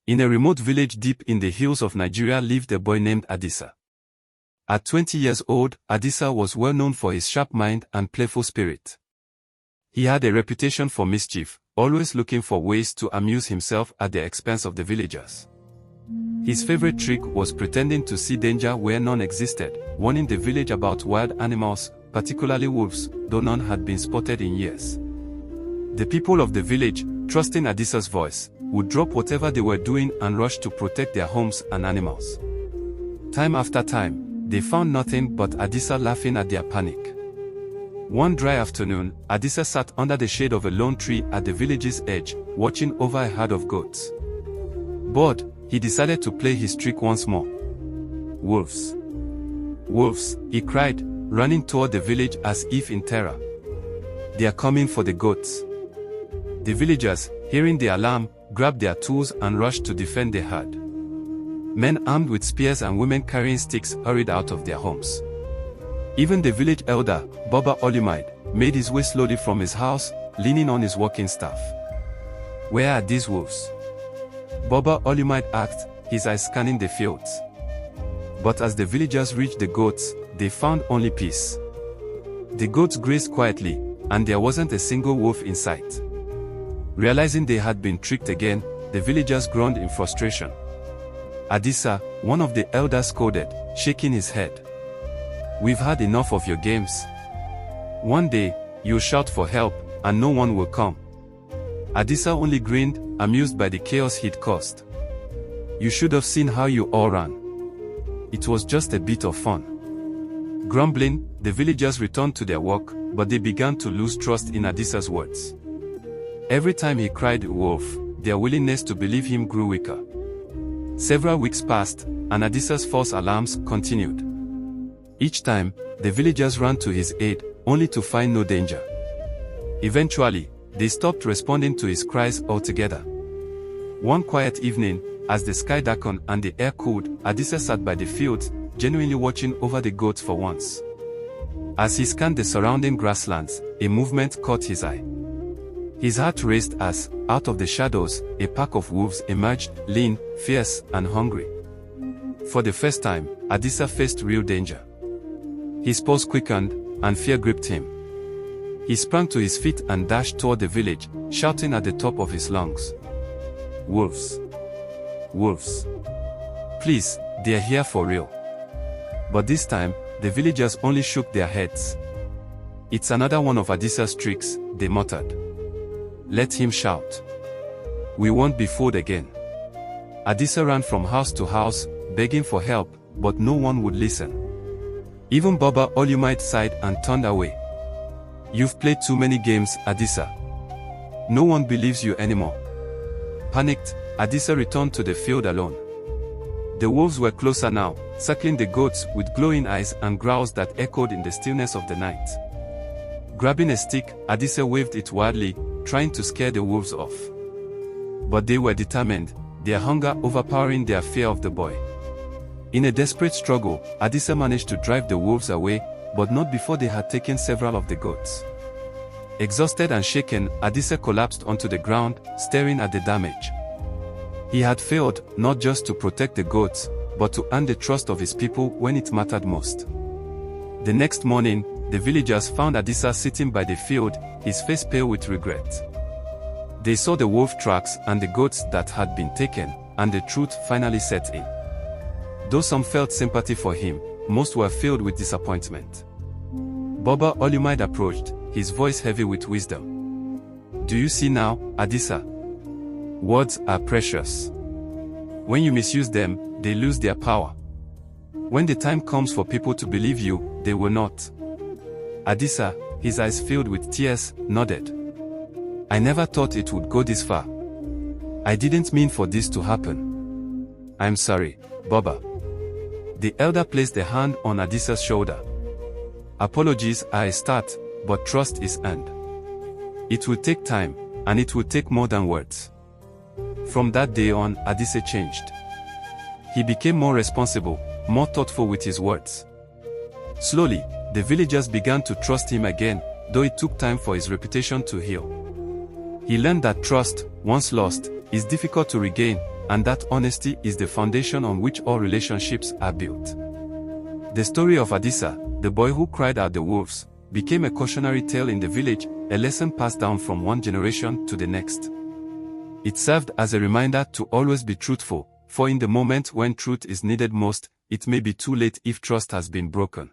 In a remote village deep in the hills of Nigeria lived a boy named Adisa. At 20 years old, Adisa was well known for his sharp mind and playful spirit. He had a reputation for mischief, always looking for ways to amuse himself at the expense of the villagers. His favorite trick was pretending to see danger where none existed, warning the village about wild animals, particularly wolves, though none had been spotted in years. The people of the village, trusting Adisa's voice, would drop whatever they were doing and rush to protect their homes and animals. Time after time, they found nothing but Adisa laughing at their panic. One dry afternoon, Adisa sat under the shade of a lone tree at the village's edge, watching over a herd of goats. Bored, he decided to play his trick once more. Wolves! Wolves, he cried, running toward the village as if in terror. They are coming for the goats. The villagers, hearing the alarm, grabbed their tools and rushed to defend the herd. Men armed with spears and women carrying sticks hurried out of their homes. Even the village elder, Baba Olumide, made his way slowly from his house, leaning on his walking staff. Where are these wolves? Baba Olumide asked, his eyes scanning the fields. But as the villagers reached the goats, they found only peace. The goats grazed quietly, and there wasn't a single wolf in sight. Realizing they had been tricked again, the villagers groaned in frustration. Adisa, one of the elders, scolded, shaking his head. We've had enough of your games. One day, you'll shout for help, and no one will come. Adisa only grinned, amused by the chaos he'd caused. You should have seen how you all ran. It was just a bit of fun. Grumbling, the villagers returned to their work, but they began to lose trust in Adisa's words. Every time he cried wolf, their willingness to believe him grew weaker. Several weeks passed, and Adisa's false alarms continued. Each time, the villagers ran to his aid, only to find no danger. Eventually, they stopped responding to his cries altogether. One quiet evening, as the sky darkened and the air cooled, Adisa sat by the fields, genuinely watching over the goats for once. As he scanned the surrounding grasslands, a movement caught his eye. His heart raced as, out of the shadows, a pack of wolves emerged, lean, fierce, and hungry. For the first time, Adisa faced real danger. His pulse quickened, and fear gripped him. He sprang to his feet and dashed toward the village, shouting at the top of his lungs. Wolves! Wolves! Please, they are here for real. But this time, the villagers only shook their heads. It's another one of Adisa's tricks, they muttered. Let him shout. We won't be fooled again. Adisa ran from house to house, begging for help, but no one would listen. Even Baba Olumide sighed and turned away. You've played too many games, Adisa. No one believes you anymore. Panicked, Adisa returned to the field alone. The wolves were closer now, circling the goats with glowing eyes and growls that echoed in the stillness of the night. Grabbing a stick, Adisa waved it wildly, trying to scare the wolves off. But they were determined, their hunger overpowering their fear of the boy. In a desperate struggle, Adisa managed to drive the wolves away, but not before they had taken several of the goats. Exhausted and shaken, Adisa collapsed onto the ground, staring at the damage. He had failed, not just to protect the goats, but to earn the trust of his people when it mattered most. The next morning, the villagers found Adisa sitting by the field, his face pale with regret. They saw the wolf tracks and the goats that had been taken, and the truth finally set in. Though some felt sympathy for him, most were filled with disappointment. Baba Olumide approached, his voice heavy with wisdom. Do you see now, Adisa? Words are precious. When you misuse them, they lose their power. When the time comes for people to believe you, they will not. Adisa, his eyes filled with tears, nodded. I never thought it would go this far. I didn't mean for this to happen. I'm sorry, Baba. The elder placed a hand on Adisa's shoulder. Apologies are a start, but trust is earned. It will take time, and it will take more than words. From that day on, Adisa changed. He became more responsible, more thoughtful with his words. Slowly, the villagers began to trust him again, though it took time for his reputation to heal. He learned that trust, once lost, is difficult to regain, and that honesty is the foundation on which all relationships are built. The story of Adisa, the boy who cried out the wolves, became a cautionary tale in the village, a lesson passed down from one generation to the next. It served as a reminder to always be truthful, for in the moment when truth is needed most, it may be too late if trust has been broken.